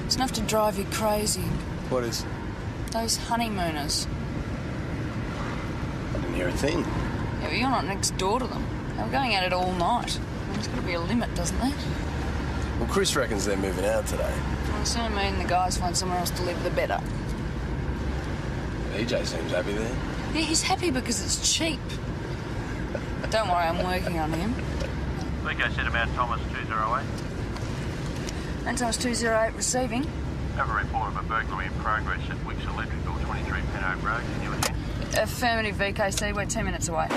It's enough to drive you crazy. What is? Those honeymooners. I didn't hear a thing. Yeah, but you're not next door to them. They were going at it all night. There's got to be a limit, doesn't there? Well, Chris reckons they're moving out today. Well, the sooner me and the guys find somewhere else to live, the better. EJ seems happy there. Yeah, he's happy because it's cheap. Don't worry, I'm working on him. VK said about Thomas 208. And Thomas 208 receiving. Have a report of a burglary in progress at Wicks Electrical, 23 Pennock Road. Can you attend? Affirmative, VKC. We're 2 minutes away.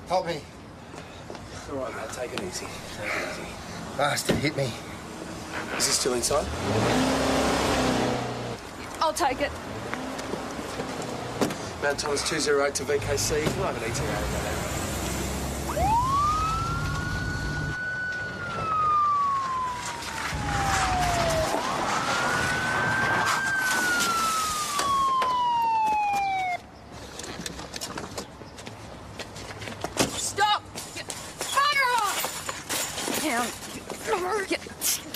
Help me. All right, mate, take it easy. Take it easy. Bastard hit me. Is he still inside? I'll take it. Mount Thomas 208 to VKC. Can I have an ETA on that? Stop! Bugger off!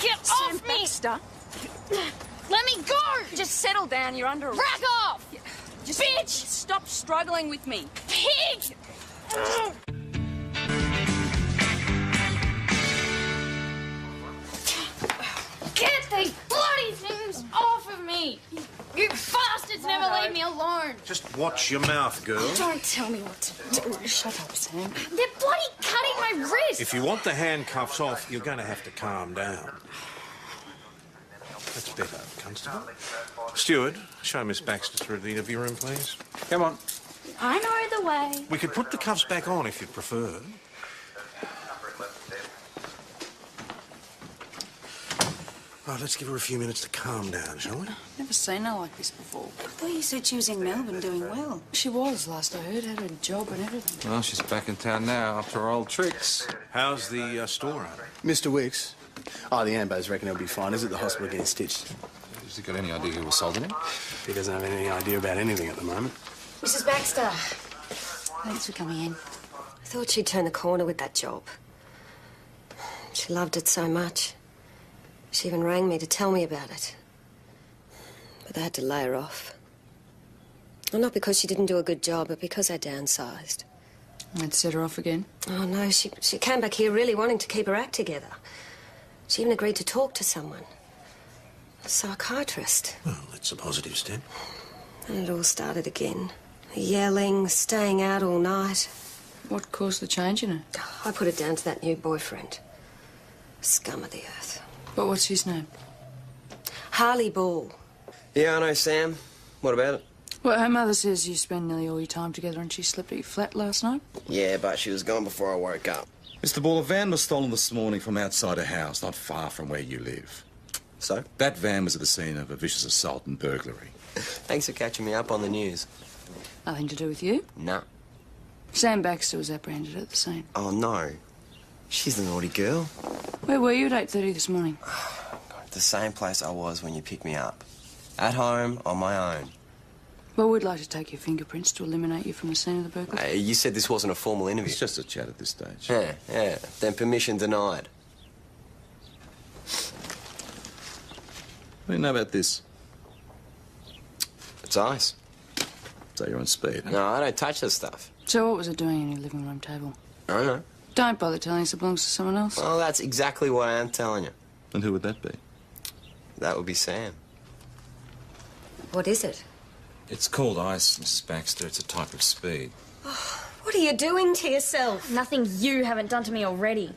Get off me! Baxter. Let me go! Just settle down. You're under arrest. Rack off! Just Bitch! Stop struggling with me. Pig! Get these bloody things off of me! You bastards never leave me alone! Just watch your mouth, girl. Don't tell me what to do. Shut up, Sam. They're bloody cutting my wrist! If you want the handcuffs off, you're going to have to calm down. That's better, Constable. Steward, show Miss Baxter through the interview room, please. Come on. I know the way. We could put the cuffs back on if you prefer. Right, let's give her a few minutes to calm down, shall we? Never seen her like this before. I thought you said she was in Melbourne doing well. She was, last I heard. Had a job and everything. Well, she's back in town now after her old tricks. How's the store owner? Mr. Wicks. Oh, the ambos reckon he'll be fine. He's at the hospital getting stitched. Has he got any idea who assaulted him? He doesn't have any idea about anything at the moment. Mrs. Baxter, Thanks for coming in. I thought she'd turn the corner with that job. She loved it so much. She even rang me to tell me about it. But I had to lay her off. Well, not because she didn't do a good job, but because I downsized. I'd set her off again. Oh, no, she came back here really wanting to keep her act together. She even agreed to talk to someone. A psychiatrist. Well, that's a positive step. And it all started again. Yelling, staying out all night. What caused the change in her? I put it down to that new boyfriend. Scum of the earth. But what's his name? Harley Ball. Yeah, I know, Sam. What about it? Well, her mother says you spend nearly all your time together and she slept at your flat last night. Yeah, but she was gone before I woke up. Mr. Ball, a van was stolen this morning from outside a house not far from where you live. So? That van was at the scene of a vicious assault and burglary. Thanks for catching me up on the news. Nothing to do with you. Nah. Sam Baxter was apprehended at the scene. Oh, no. She's the naughty girl. Where were you at 8:30 this morning? The same place I was when you picked me up. At home, on my own. Well, we'd like to take your fingerprints to eliminate you from the scene of the burglary. You said this wasn't a formal interview. It's just a chat at this stage. Yeah. Then permission denied. What do you know about this? It's ice. So you're on speed, huh? No, I don't touch this stuff. So what was it doing on your living room table? I don't know. Don't bother telling us it belongs to someone else. Well, that's exactly what I am telling you. And who would that be? That would be Sam. What is it? It's called ice, Mrs. Baxter. It's a type of speed. What are you doing to yourself? Nothing you haven't done to me already.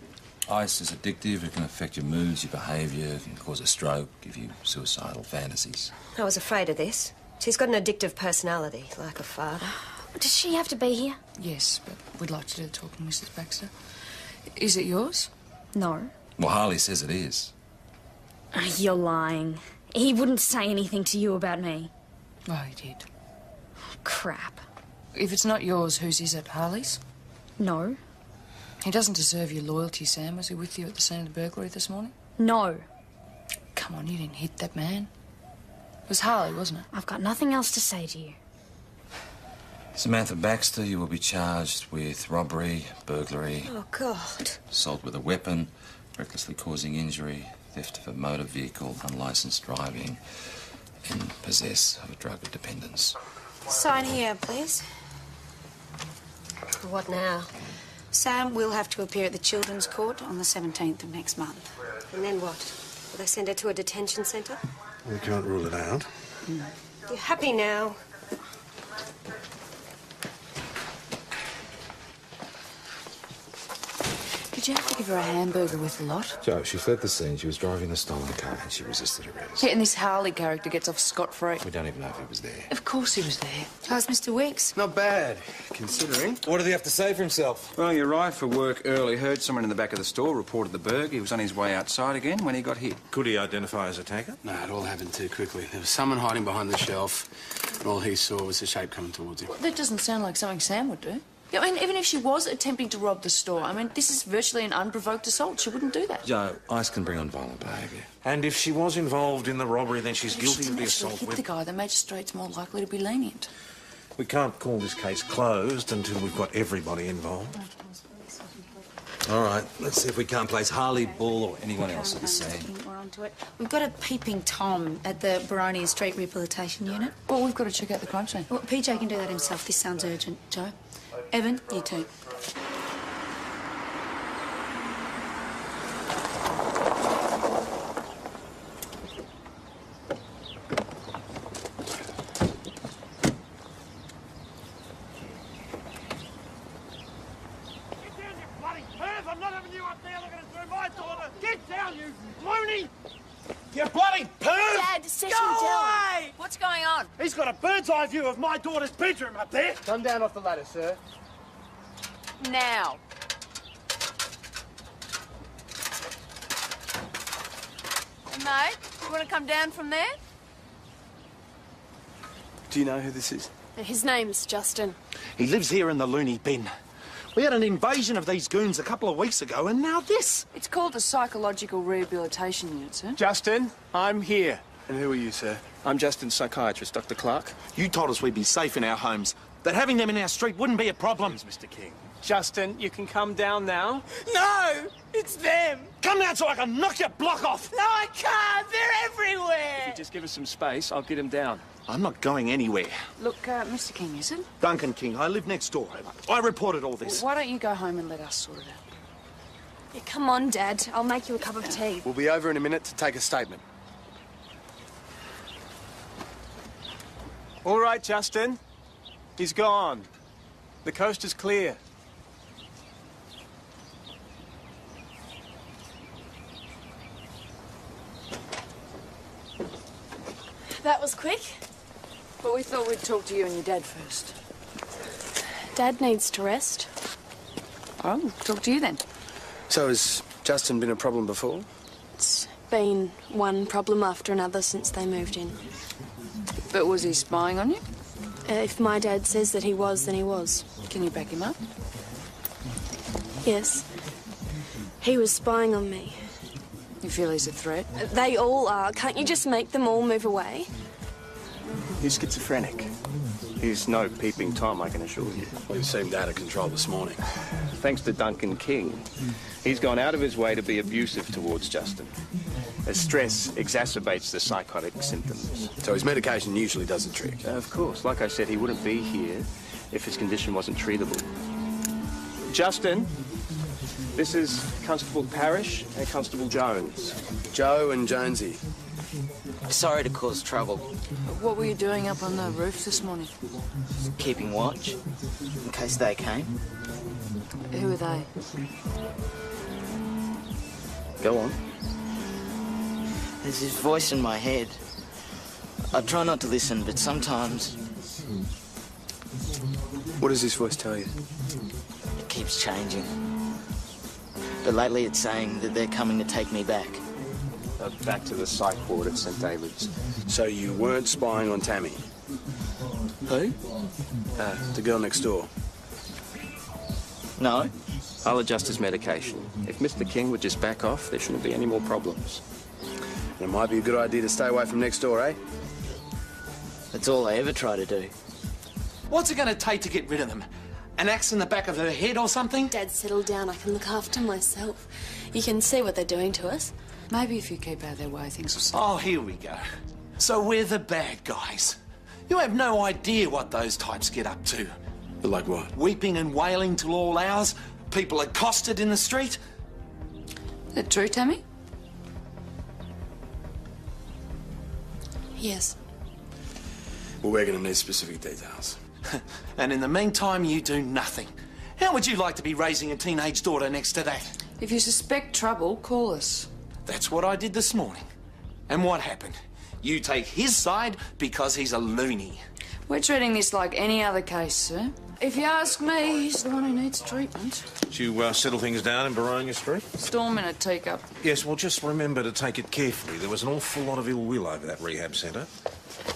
Ice is addictive. It can affect your moods, your behaviour. It can cause a stroke, give you suicidal fantasies. I was afraid of this. She's got an addictive personality, like her father. Does she have to be here? Yes, but we'd like to do the talking, Mrs. Baxter. Is it yours? No. Well, Harley says it is. You're lying. He wouldn't say anything to you about me. Oh, he did. Crap. If it's not yours, whose is it? Harley's? No. He doesn't deserve your loyalty, Sam. Was he with you at the scene of the burglary this morning? No. Come on, you didn't hit that man. It was Harley, wasn't it? I've got nothing else to say to you. Samantha Baxter, you will be charged with robbery, burglary, Oh, God. assault with a weapon, recklessly causing injury, theft of a motor vehicle, unlicensed driving, and possess of a drug of dependence. Sign here, please. What now? Sam will have to appear at the Children's Court on the 17th of next month. And then what? Will they send her to a detention centre? We can't rule it out. You happy now? Did you have to give her a hamburger with a lot? Joe, she fled the scene. She was driving a stolen car and she resisted arrest. Yeah, and this Harley character gets off scot-free. We don't even know if he was there. Of course he was there. How's Mr. Weeks? Not bad, considering. What did he have to say for himself? Well, he arrived for work early, heard someone in the back of the store, reported the burg. He was on his way outside again when he got hit. Could he identify as attacker? No, it all happened too quickly. There was someone hiding behind the shelf, and all he saw was the shape coming towards him. That doesn't sound like something Sam would do. Yeah, I mean, even if she was attempting to rob the store, I mean, this is virtually an unprovoked assault. She wouldn't do that. Joe, ice can bring on violent behaviour. And if she was involved in the robbery, then she's guilty of the assault hit with... the guy, the magistrate's more likely to be lenient. We can't call this case closed until we've got everybody involved. All right, let's see if we can't place Harley, Bull, or anyone else at the scene. We're onto it. We've got a peeping Tom at the Baronian Street Rehabilitation Unit. Well, we've got to check out the crime scene. Well, PJ can do that himself. This sounds urgent, Joe. Evan, you too. I'm not having you up there looking through my daughter. Get down, you loony! You bloody perv! Dad, session Go down. away! What's going on? He's got a bird's eye view of my daughter's bedroom up there. Come down off the ladder, sir. Now. Hey, mate, you want to come down from there? Do you know who this is? His name's Justin. He lives here in the loony bin. We had an invasion of these goons a couple of weeks ago, and now this. It's called the Psychological Rehabilitation Unit, sir. Justin, I'm here. And who are you, sir? I'm Justin's psychiatrist, Dr. Clark. You told us we'd be safe in our homes, that having them in our street wouldn't be a problem. Mr. King. Justin, you can come down now. No! It's them! Come down so I can knock your block off! No, I can't. They're everywhere. If you just give us some space, I'll get him down. I'm not going anywhere. Look, Mr. King, is it? Duncan King, I live next door. I reported all this. Why don't you go home and let us sort it out? Yeah, come on, Dad. I'll make you a cup of tea. We'll be over in a minute to take a statement. All right, Justin. He's gone. The coast is clear. That was quick. But we thought we'd talk to you and your dad first. Dad needs to rest. Oh, we'll talk to you then. So has Justin been a problem before? It's been one problem after another since they moved in. But was he spying on you? If my dad says that he was, then he was. Can you back him up? Yes. He was spying on me. You feel he's a threat? They all are. Can't you just make them all move away? He's schizophrenic. He's no peeping Tom, I can assure you. Well, he seemed out of control this morning. Thanks to Duncan King, he's gone out of his way to be abusive towards Justin. As stress exacerbates the psychotic symptoms. So his medication usually does the trick? Of course. Like I said, he wouldn't be here if his condition wasn't treatable. Justin, this is Constable Parrish and Constable Jones. Joe and Jonesy. Sorry to cause trouble. What were you doing up on the roof this morning? Keeping watch, in case they came. Who are they? Go on. There's this voice in my head. I try not to listen, but sometimes... What does this voice tell you? It keeps changing. But lately it's saying that they're coming to take me back. Back to the psych ward at St. David's. So you weren't spying on Tammy? Who? The girl next door. No. I'll adjust his medication. If Mr. King would just back off, there shouldn't be any more problems. It might be a good idea to stay away from next door, eh? That's all I ever try to do. What's it going to take to get rid of them? An axe in the back of her head or something? Dad, settle down. I can look after myself. You can see what they're doing to us. Maybe if you keep out of their way, things will settle. Oh, here we go. So we're the bad guys. You have no idea what those types get up to. Like what? Weeping and wailing till all hours, people accosted in the street. Is that true, Tammy? Yes. Well, we're going to need specific details. And in the meantime, you do nothing. How would you like to be raising a teenage daughter next to that? If you suspect trouble, call us. That's what I did this morning. And what happened? You take his side because he's a loony. We're treating this like any other case, sir. If you ask me, he's the one who needs treatment. Did you settle things down in Baronia Street? Storm in a teacup. Yes, well, just remember to take it carefully. There was an awful lot of ill will over that rehab centre.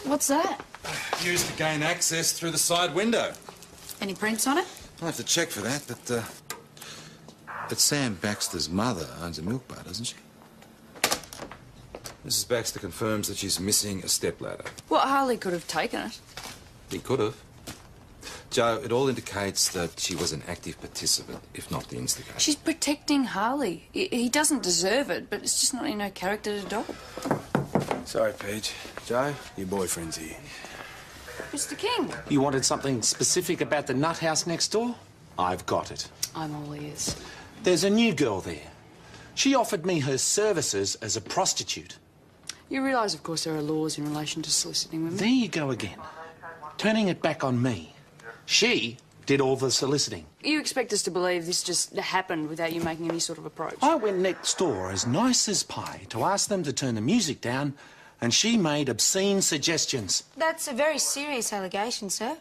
What's that? Used to gain access through the side window. Any prints on it? I'll have to check for that, but Sam Baxter's mother owns a milk bar, doesn't she? Mrs. Baxter confirms that she's missing a stepladder. Well, Harley could have taken it. He could have. Joe, it all indicates that she was an active participant, if not the instigator. She's protecting Harley. He doesn't deserve it, but it's just not in her character at all. Sorry, Paige. Joe, your boyfriend's here. Mr. King. You wanted something specific about the nut house next door? I've got it. I'm all ears. There's a new girl there. She offered me her services as a prostitute. You realise, of course, there are laws in relation to soliciting women. There you go again. Turning it back on me. She did all the soliciting. You expect us to believe this just happened without you making any sort of approach? I went next door as nice as pie to ask them to turn the music down, and she made obscene suggestions. That's a very serious allegation, sir.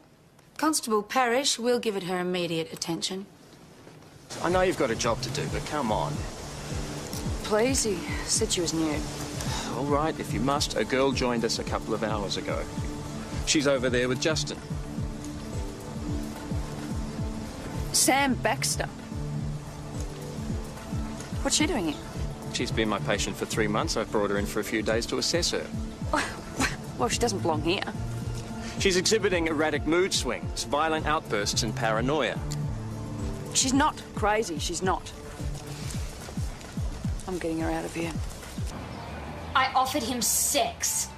Constable Parrish will give it her immediate attention. I know you've got a job to do, but come on. Please, he said she was new. All right, if you must. A girl joined us a couple of hours ago. She's over there with Justin. Sam Baxter. What's she doing here? She's been my patient for 3 months. I've brought her in for a few days to assess her. Well, she doesn't belong here. She's exhibiting erratic mood swings, violent outbursts and paranoia. She's not crazy, she's not. I'm getting her out of here. I offered him sex.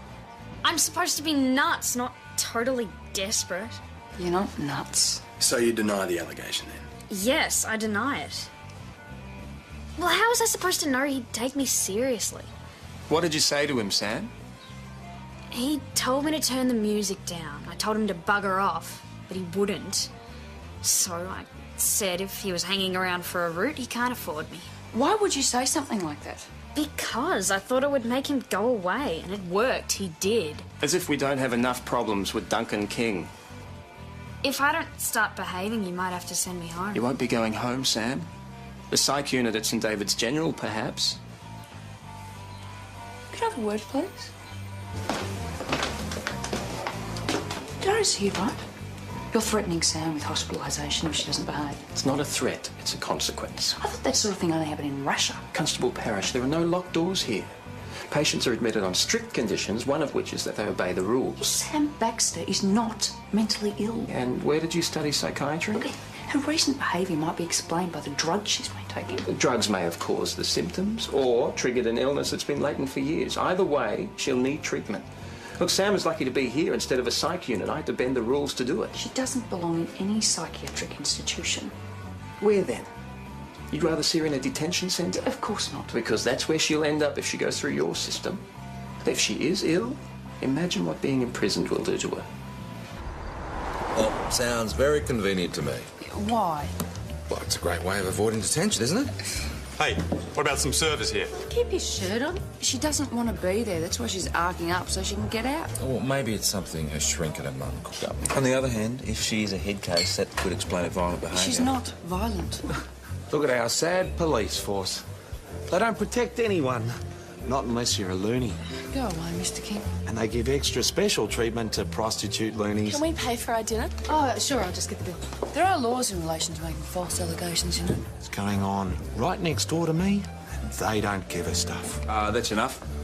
I'm supposed to be nuts, not totally desperate. You're not nuts. So you deny the allegation, then? Yes, I deny it. Well, how was I supposed to know he'd take me seriously? What did you say to him, Sam? He told me to turn the music down. I told him to bugger off, but he wouldn't. So I said if he was hanging around for a root, he can't afford me. Why would you say something like that? Because I thought it would make him go away, and it worked. He did. As if we don't have enough problems with Duncan King. If I don't start behaving, you might have to send me home. You won't be going home, Sam. The psych unit at St. David's General, perhaps. Could I have a word, please? Dora's here, right? You're threatening Sam with hospitalisation if she doesn't behave. It's not a threat, it's a consequence. I thought that sort of thing only happened in Russia. Constable Parrish, there are no locked doors here. Patients are admitted on strict conditions, one of which is that they obey the rules. Sam Baxter is not mentally ill. And where did you study psychiatry? Look, her recent behaviour might be explained by the drugs she's been taking. The drugs may have caused the symptoms or triggered an illness that's been latent for years. Either way, she'll need treatment. Look, Sam is lucky to be here instead of a psych unit. I had to bend the rules to do it. She doesn't belong in any psychiatric institution. Where then? You'd rather see her in a detention centre? Of course not. Because that's where she'll end up if she goes through your system. If she is ill, imagine what being imprisoned will do to her. Well, sounds very convenient to me. Why? Well, it's a great way of avoiding detention, isn't it? Hey, what about some service here? Keep your shirt on. She doesn't want to be there. That's why she's arcing up so she can get out. Or maybe it's something her shrink and her mum cooked up. On the other hand, if she's a head case, that could explain her violent behaviour. She's not violent. Look at our sad police force. They don't protect anyone. Not unless you're a loony. Go away, Mr. King. And they give extra special treatment to prostitute loonies. Can we pay for our dinner? Oh, sure, I'll just get the bill. There are laws in relation to making false allegations, you know. It's going on right next door to me, and they don't give a stuff. That's enough.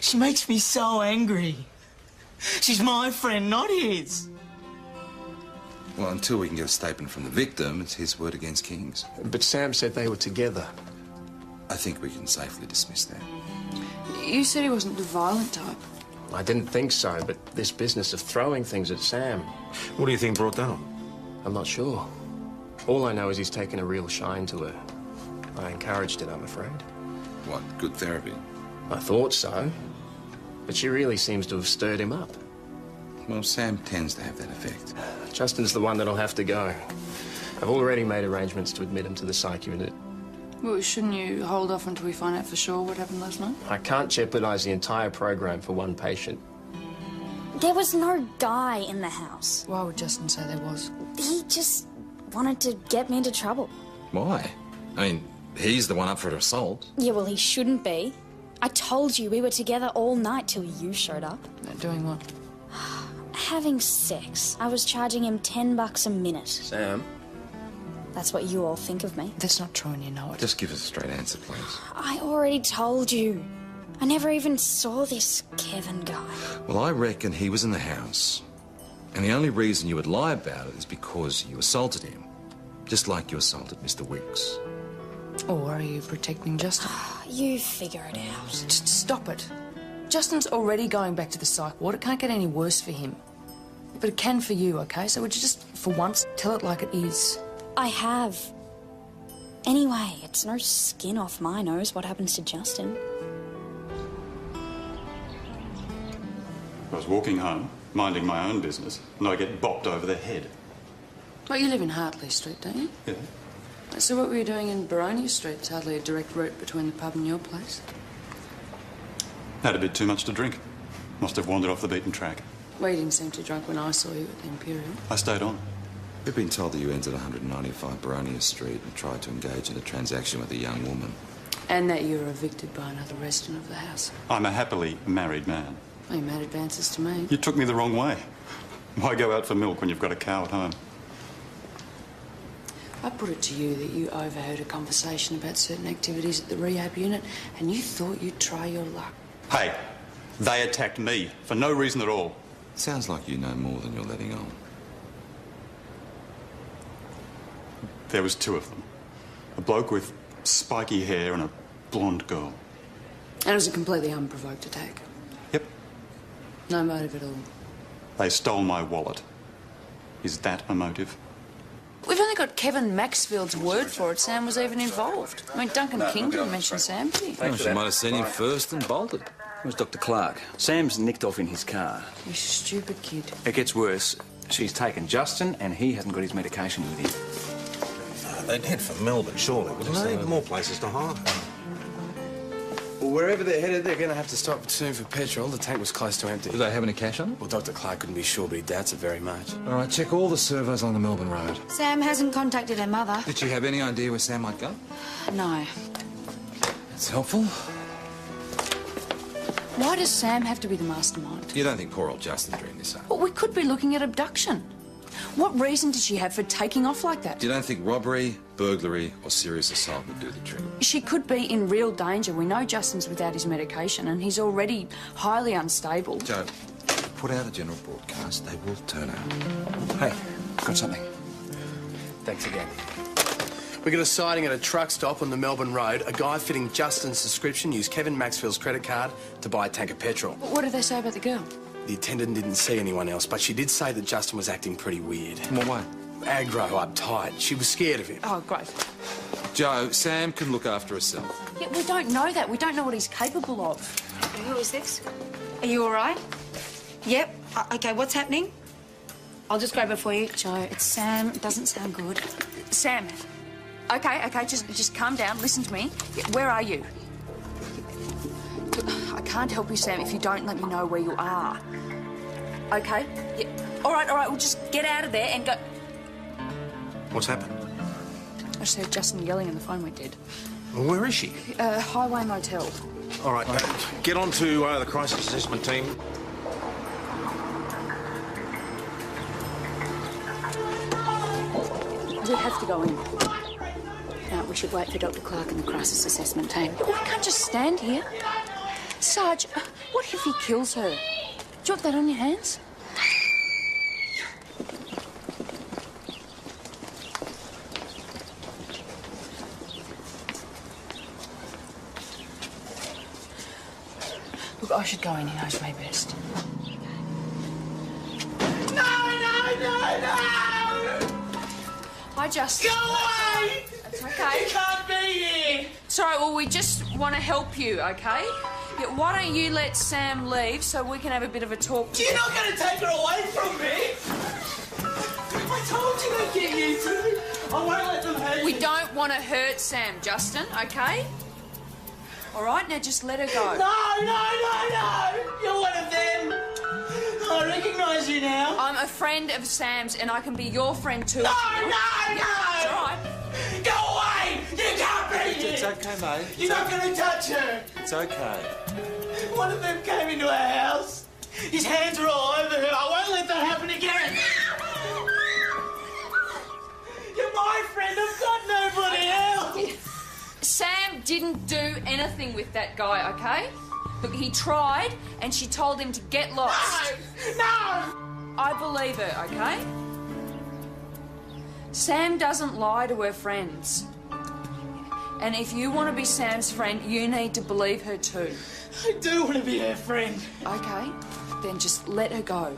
She makes me so angry. She's my friend, not his. Well, until we can get a statement from the victim, it's his word against King's. But Sam said they were together. I think we can safely dismiss that. You said he wasn't the violent type. I didn't think so, but this business of throwing things at Sam... What do you think brought that on? I'm not sure. All I know is he's taken a real shine to her. I encouraged it, I'm afraid. What, good therapy? I thought so. But she really seems to have stirred him up. Well, Sam tends to have that effect. Justin's the one that'll have to go. I've already made arrangements to admit him to the psych unit. Well, shouldn't you hold off until we find out for sure what happened last night? I can't jeopardise the entire program for one patient. There was no guy in the house. Why would Justin say there was? He just wanted to get me into trouble. Why? I mean, he's the one up for an assault. Yeah, well, he shouldn't be. I told you we were together all night till you showed up. Doing what? Having sex. I was charging him $10 a minute. Sam? That's what you all think of me. That's not true and you know it. Just give us a straight answer, please. I already told you. I never even saw this Kevin guy. Well, I reckon he was in the house. And the only reason you would lie about it is because you assaulted him. Just like you assaulted Mr. Wicks. Or are you protecting Justin? You figure it out. Just stop it. Justin's already going back to the psych ward. It can't get any worse for him. But it can for you, okay? So would you just, for once, tell it like it is? I have. Anyway, it's no skin off my nose what happens to Justin. I was walking home, minding my own business, and I get bopped over the head. Well, you live in Hartley Street, don't you? Yeah. So what were you doing in Baronia Street? It's hardly a direct route between the pub and your place. Had a bit too much to drink. Must have wandered off the beaten track. Well, you didn't seem too drunk when I saw you at the Imperial. I stayed on. We've been told that you entered 195 Baronia Street and tried to engage in a transaction with a young woman. And that you were evicted by another resident of the house. I'm a happily married man. Well, you made advances to me. You took me the wrong way. Why go out for milk when you've got a cow at home? I put it to you that you overheard a conversation about certain activities at the rehab unit and you thought you'd try your luck. Hey, they attacked me for no reason at all. Sounds like you know more than you're letting on. There was two of them. A bloke with spiky hair and a blonde girl. And it was a completely unprovoked attack. Yep. No motive at all. They stole my wallet. Is that a motive? We've only got Kevin Maxfield's word for it. Sam was even involved. I mean, Duncan King didn't mention Sam, did he? Well, she might have seen him first and bolted. Where's Dr. Clark? Sam's nicked off in his car. You stupid kid. It gets worse. She's taken Justin and he hasn't got his medication with him. They'd head for Melbourne, surely, wouldn't they? More places to hide. Well, wherever they're headed, they're going to have to stop soon for petrol. The tank was close to empty. Do they have any cash on it? Well, Dr. Clark couldn't be sure, but he doubts it very much. All right, check all the servos on the Melbourne Road. Sam hasn't contacted her mother. Did she have any idea where Sam might go? No. That's helpful. Why does Sam have to be the mastermind? You don't think poor old Justin dreamed this up? Well, we could be looking at abduction. What reason did she have for taking off like that? You don't think robbery, burglary or serious assault would do the trick? She could be in real danger. We know Justin's without his medication and he's already highly unstable. Joe, put out a general broadcast. They will turn out. Hey, got something. Thanks again. We got a sighting at a truck stop on the Melbourne Road. A guy fitting Justin's description used Kevin Maxfield's credit card to buy a tank of petrol. What did they say about the girl? The attendant didn't see anyone else, but she did say that Justin was acting pretty weird. In what way? Aggro, uptight. She was scared of him. Oh, great. Joe, Sam can look after herself. Yeah, we don't know that. We don't know what he's capable of. Who is this? Are you all right? Yep. Okay, what's happening? I'll just grab it for you. Joe, it's Sam. It doesn't sound good. Sam. Okay, just calm down. Listen to me. Yeah, where are you? I can't help you, Sam, if you don't let me know where you are. Okay? Yeah. All right, well, just get out of there and go... What's happened? I just heard Justin yelling and the phone went dead. Well, where is she? Highway Motel. All right, get on to the crisis assessment team. We have to go in. No, we should wait for Dr. Clark and the crisis assessment team. We can't just stand here. Sarge, what if he kills her? Do you want that on your hands? Look, I should go in. He knows me best. No! I just... Go away! It's okay. You can't be here! It's all right, well, we just want to help you, okay? Yeah, why don't you let Sam leave so we can have a bit of a talk together? You're not going to take her away from me! I told you they'd get you too! I won't let them hurt you! We don't want to hurt Sam, Justin, okay? All right, now just let her go. No! You're one of them! I recognise you now. I'm a friend of Sam's and I can be your friend too. No! It's all right. Go away! You can't be here! It's okay, mate. You're not going to touch her! It's okay. One of them came into our house. His hands were all over her. I won't let that happen again. You're my friend. I've got nobody else. Sam didn't do anything with that guy, okay? Look, he tried and she told him to get lost. No! I believe her, okay? Sam doesn't lie to her friends. And if you want to be Sam's friend, you need to believe her too. I do want to be her friend. Okay, then just let her go.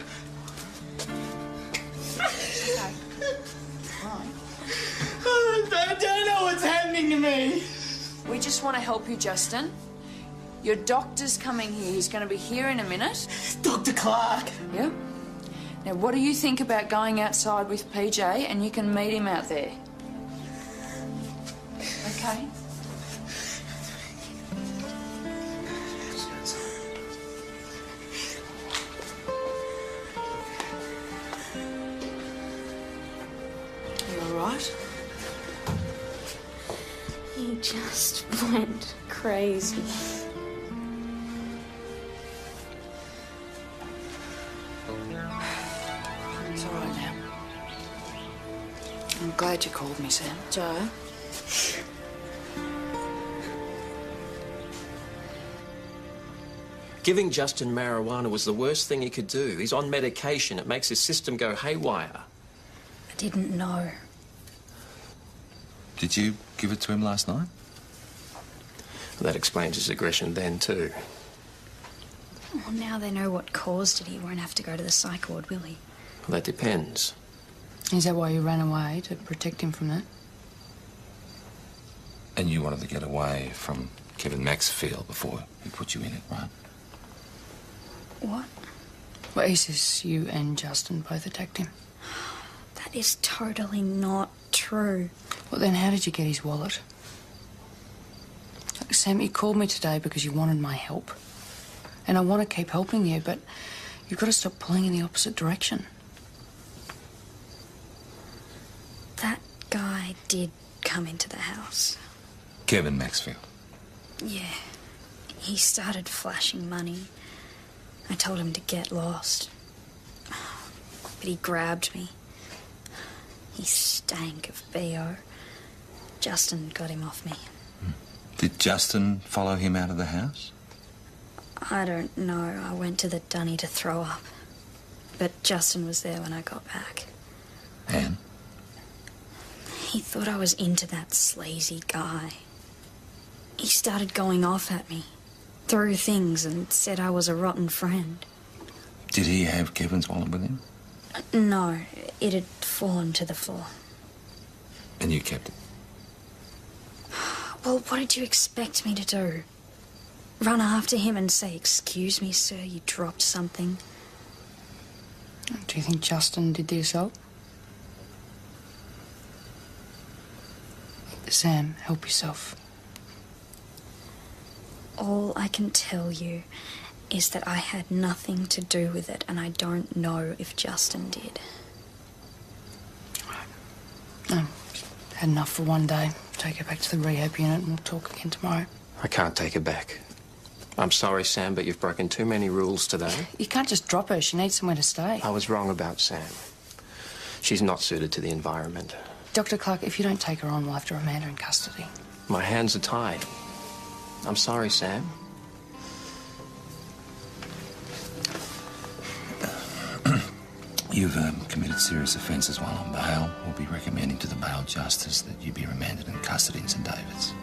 Okay. I don't know what's happening to me. We just want to help you, Justin. Your doctor's coming here. He's going to be here in a minute. Dr. Clark. Yep. Now, what do you think about going outside with PJ and you can meet him out there? Okay. You all right? He just went crazy. It's all right now. I'm glad you called me, Sam. Joe? Giving Justin marijuana was the worst thing he could do. He's on medication. It makes his system go haywire. I didn't know. Did you give it to him last night? That explains his aggression then, too. Well, now they know what caused it. He won't have to go to the psych ward, will he? Well, that depends. Is that why you ran away, to protect him from that? And you wanted to get away from Kevin Maxfield before he put you in it, right? What? Well, he says you and Justin both attacked him. That is totally not true. Well, then how did you get his wallet? Look, Sam, you called me today because you wanted my help. And I want to keep helping you, but you've got to stop pulling in the opposite direction. That guy did come into the house. Kevin Maxfield. Yeah. He started flashing money. I told him to get lost. But he grabbed me. He stank of BO. Justin got him off me. Did Justin follow him out of the house? I don't know. I went to the dunny to throw up. But Justin was there when I got back. And? He thought I was into that sleazy guy. He started going off at me. Threw things and said I was a rotten friend. Did he have Kevin's wallet with him? No, it had fallen to the floor. And you kept it? Well, what did you expect me to do? Run after him and say, "Excuse me, sir, you dropped something"? Do you think Justin did the assault? Sam, help yourself. All I can tell you is that I had nothing to do with it, and I don't know if Justin did. No, had enough for one day. Take her back to the rehab unit and we'll talk again tomorrow. I can't take her back. I'm sorry, Sam, but you've broken too many rules today. You can't just drop her. She needs somewhere to stay. I was wrong about Sam. She's not suited to the environment. Dr. Clark, if you don't take her on, we'll have to remand her in custody. My hands are tied. I'm sorry, Sam. You've committed serious offences while on bail. We'll be recommending to the bail justice that you be remanded in custody in St David's.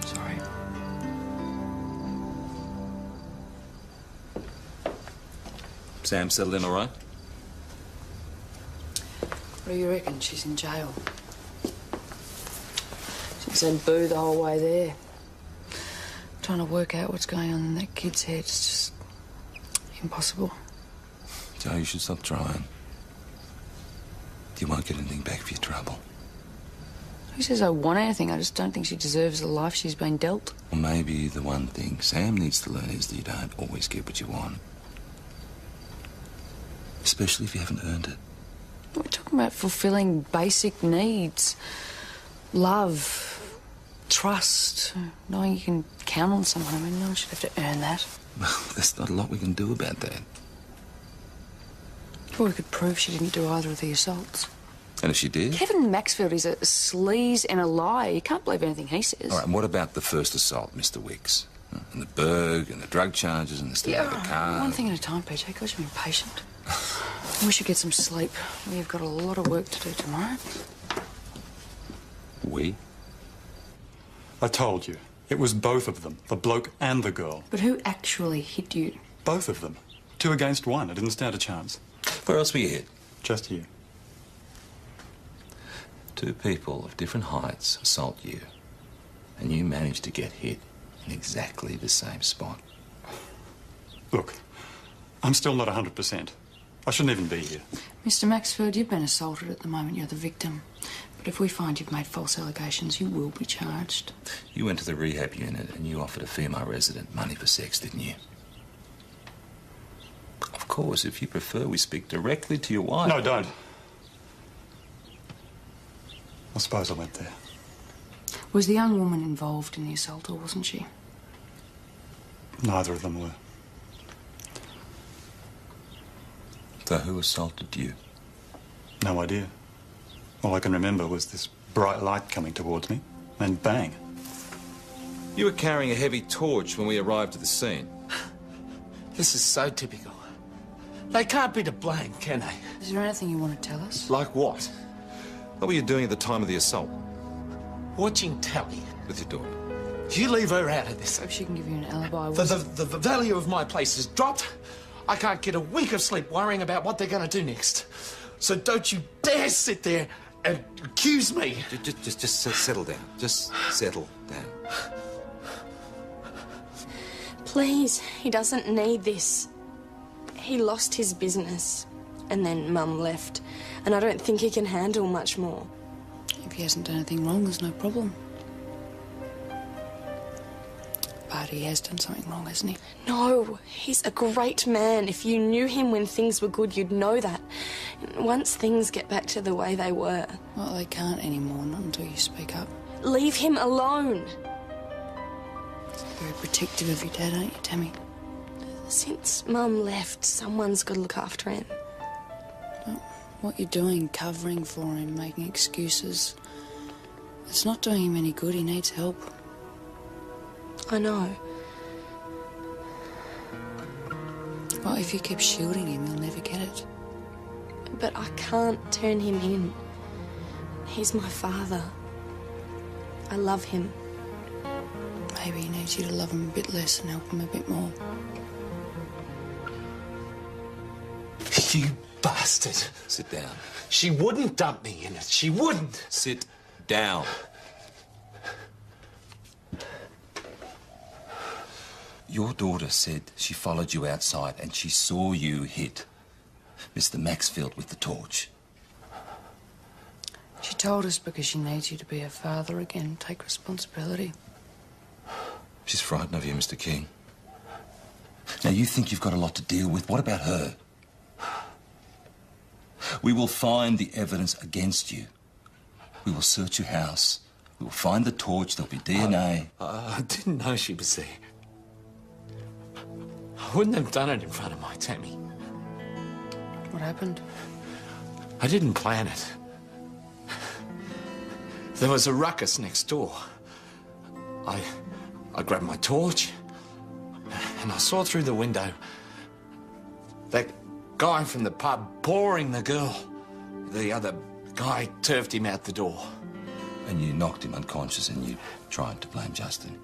Sorry. Sam settled in all right? What do you reckon? She's in jail. She said boo the whole way there. Trying to work out what's going on in that kid's head. It's just impossible. Joe, you should stop trying. You won't get anything back for your trouble. Who says I want anything? I just don't think she deserves the life she's been dealt. Well, maybe the one thing Sam needs to learn is that you don't always get what you want. Especially if you haven't earned it. We're talking about fulfilling basic needs. Love, trust, knowing you can count on someone. I mean, no one should have to earn that. Well, there's not a lot we can do about that. Well, we could prove she didn't do either of the assaults. And if she did? Kevin Maxfield is a sleaze and a liar. You can't believe anything he says. All right, and what about the first assault, Mr. Wicks? And the burg, and the drug charges, and the stealing of the car? One thing at a time, PJ. God, you're impatient. We should get some sleep. We've got a lot of work to do tomorrow. We? I told you. It was both of them, the bloke and the girl. But who actually hit you? Both of them. 2 against 1. I didn't stand a chance. Where else were you hit? Just here. 2 people of different heights assault you, and you manage to get hit in exactly the same spot. Look, I'm still not 100%. I shouldn't even be here. Mr. Maxfield, you've been assaulted at the moment. You're the victim. But if we find you've made false allegations, you will be charged. You went to the rehab unit and you offered a female resident money for sex, didn't you? Of course, if you prefer, we speak directly to your wife. No, don't. I suppose I went there. Was the young woman involved in the assault, or wasn't she? Neither of them were. So who assaulted you? No idea. All I can remember was this bright light coming towards me, and bang. You were carrying a heavy torch when we arrived at the scene. This is so typical. They can't be to blame, can they? Is there anything you want to tell us? Like what? What were you doing at the time of the assault? Watching telly. With your daughter? You leave her out of this. Hope she can give you an alibi. The value of my place has dropped. I can't get a wink of sleep worrying about what they're going to do next. So don't you dare sit there and accuse me. Just settle down. Just settle down. Please, he doesn't need this. He lost his business, and then Mum left, and I don't think he can handle much more. If he hasn't done anything wrong, there's no problem. But he has done something wrong, hasn't he? No, he's a great man. If you knew him when things were good, you'd know that. Once things get back to the way they were... Well, they can't anymore, not until you speak up. Leave him alone. Very protective of your dad, aren't you, Tammy? Since Mum left, someone's got to look after him. Well, what you're doing, covering for him, making excuses, it's not doing him any good. He needs help. I know. Well, if you keep shielding him, he'll never get it. But I can't turn him in. He's my father. I love him. Maybe he needs you to love him a bit less and help him a bit more. You bastard. Sit down. She wouldn't dump me in it. She wouldn't. Sit down. Your daughter said she followed you outside and she saw you hit Mr. Maxfield with the torch. She told us because she needs you to be her father again. Take responsibility. She's frightened of you, Mr. King. Now, you think you've got a lot to deal with. What about her? We will find the evidence against you. We will search your house. We will find the torch. There'll be DNA. I didn't know she was there. I wouldn't have done it in front of my Tammy. What happened? I didn't plan it. There was a ruckus next door. I grabbed my torch, and I saw through the window that guy from the pub pouring the girl. The other guy turfed him out the door. And you knocked him unconscious and you tried to blame Justin.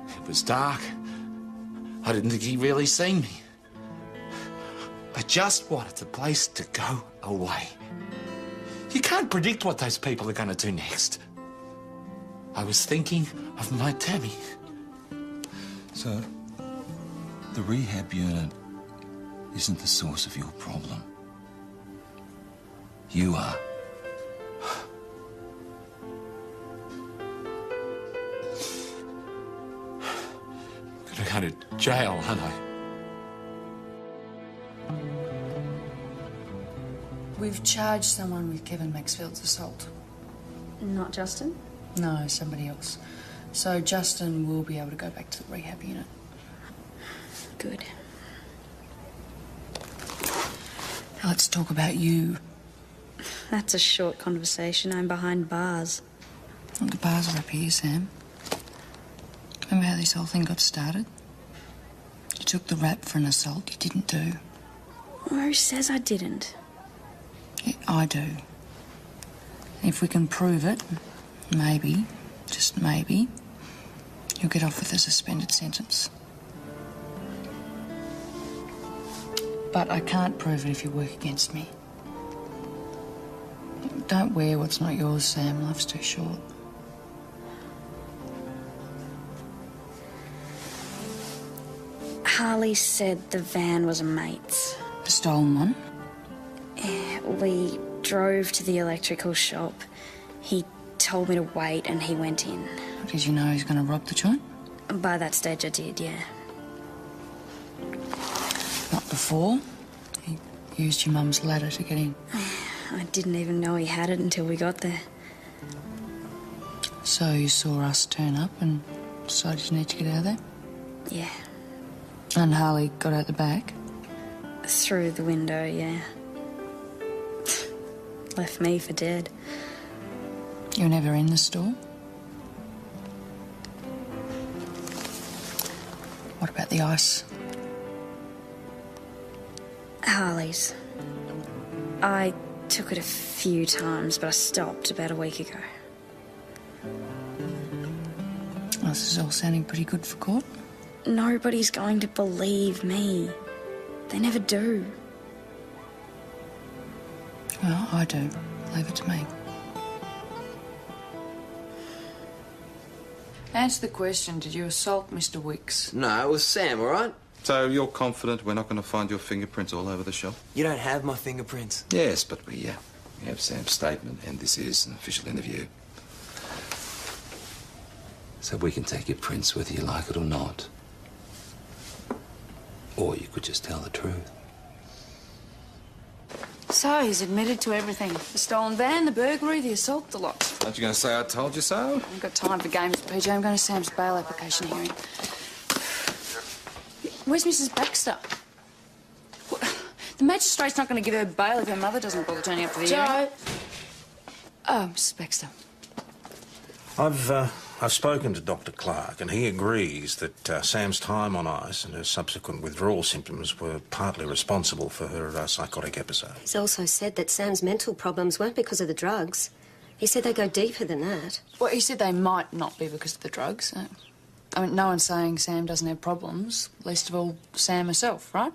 It was dark. I didn't think he'd really seen me. I just wanted the place to go away. You can't predict what those people are going to do next. I was thinking of my Tammy. So, the rehab unit isn't the source of your problem. You are. Gonna go to jail, aren't I? We've charged someone with Kevin Maxfield's assault. Not Justin? No, somebody else. So Justin will be able to go back to the rehab unit. Good. Now let's talk about you. That's a short conversation. I'm behind bars. Well, the bars are up here, Sam. Remember how this whole thing got started? You took the rap for an assault you didn't do. Well, who says I didn't? Yeah, I do. If we can prove it, maybe, just maybe, you'll get off with a suspended sentence. But I can't prove it if you work against me. Don't wear what's not yours, Sam. Life's too short. Harley said the van was a mate's. The stolen one? Yeah, we drove to the electrical shop. He told me to wait and he went in. Did you know he was going to rob the joint? By that stage I did, yeah. Not before. He used your mum's ladder to get in. I didn't even know he had it until we got there. So you saw us turn up and decided you need to get out of there? Yeah. And Harley got out the back? Through the window, yeah. Left me for dead. You were never in the store? What about the ice? Harley's. I took it a few times, but I stopped about a week ago. Well, this is all sounding pretty good for court. Nobody's going to believe me. They never do. Well, I do. Leave it to me. Answer the question. Did you assault Mr. Wicks? No, it was Sam, all right? So you're confident we're not going to find your fingerprints all over the shop? You don't have my fingerprints. Yes, but we have Sam's statement, and this is an official interview. So we can take your prints whether you like it or not. Or you could just tell the truth. So he's admitted to everything. The stolen van, the burglary, the assault, the lot. Aren't you going to say I told you so? I haven't got time for games, PJ. I'm going to Sam's bail application hearing. Where's Mrs. Baxter? The magistrate's not going to give her bail if her mother doesn't bother turning up for the hearing. Oh, Mrs. Baxter. I've spoken to Dr. Clark, and he agrees that Sam's time on ice and her subsequent withdrawal symptoms were partly responsible for her psychotic episode. He's also said that Sam's mental problems weren't because of the drugs. He said they go deeper than that. Well, he said they might not be because of the drugs. I mean, no one's saying Sam doesn't have problems, least of all Sam herself, right?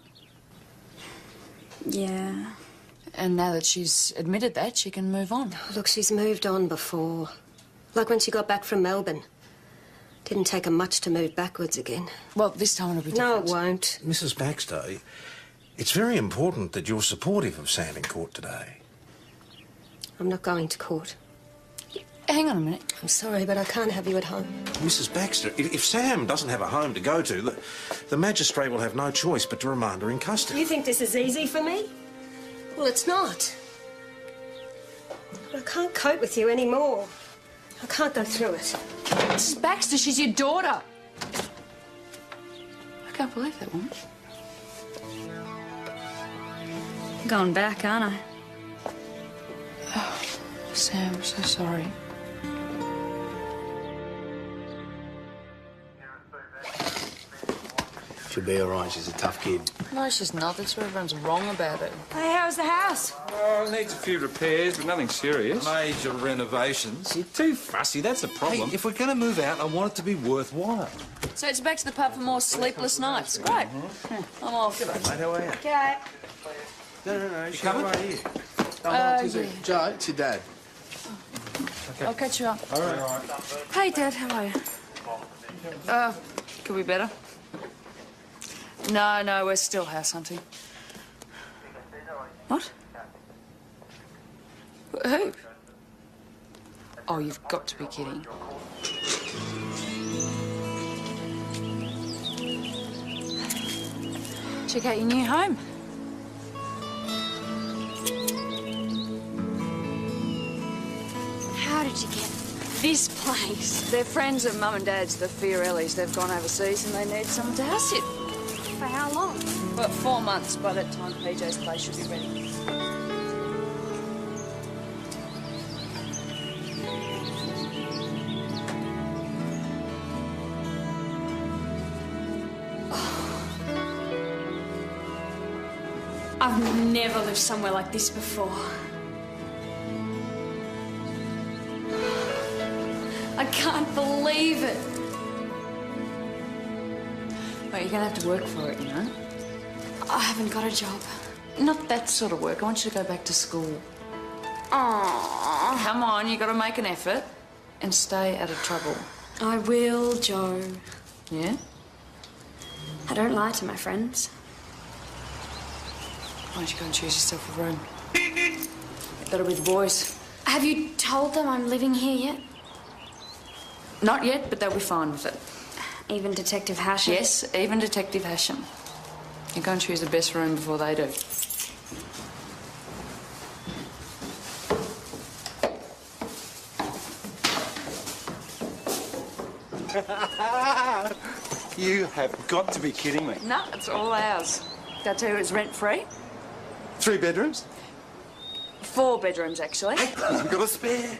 Yeah. And now that she's admitted that, she can move on. Oh, look, she's moved on before. Like when she got back from Melbourne. Didn't take her much to move backwards again. Well, this time it'll be different. No, it won't. Mrs. Baxter, it's very important that you're supportive of Sam in court today. I'm not going to court. Hang on a minute. I'm sorry, but I can't have you at home. Mrs. Baxter, if Sam doesn't have a home to go to, the magistrate will have no choice but to remand her in custody. You think this is easy for me? Well, it's not. But I can't cope with you anymore. I can't go through it. Mrs. Baxter, she's your daughter. I can't believe that woman. Going back, aren't I? Oh, Sam, I'm so sorry. she'll be all right. She's a tough kid. No, she's not. That's what everyone's wrong about it. Hey, how's the house? Oh, it needs a few repairs, but nothing serious. Major renovations. You're too fussy, that's the problem. Hey, if we're going to move out, I want it to be worthwhile. So it's back to the pub for more sleepless nights. Great. I'm off. G'day, mate. How are you? Okay. No. You coming? Right here. Yeah. Joe, it's your dad. Okay. I'll catch you up. All right. Hey, Dad, how are you? Could be better. No, we're still house hunting. What? Who? Oh, you've got to be kidding. Check out your new home. How did you get this place? They're friends of Mum and Dad's, the Fiorellis. They've gone overseas and they need someone to house it. For how long? About 4 months. By that time, PJ's place should be ready. I've never lived somewhere like this before. I can't believe it. Well, you're going to have to work for it, you know? I haven't got a job. Not that sort of work. I want you to go back to school. Aww. Come on, you've got to make an effort and stay out of trouble. I will, Joe. Yeah? I don't lie to my friends. Why don't you go and choose yourself a room? That'll be the boys. Have you told them I'm living here yet? Not yet, but they'll be fine with it. Even Detective Hashem? Yes, even Detective Hashem. You go and choose the best room before they do. You have got to be kidding me. No, it's all ours. Did I tell you it was rent-free? 3 bedrooms? 4 bedrooms, actually. I've got a spare.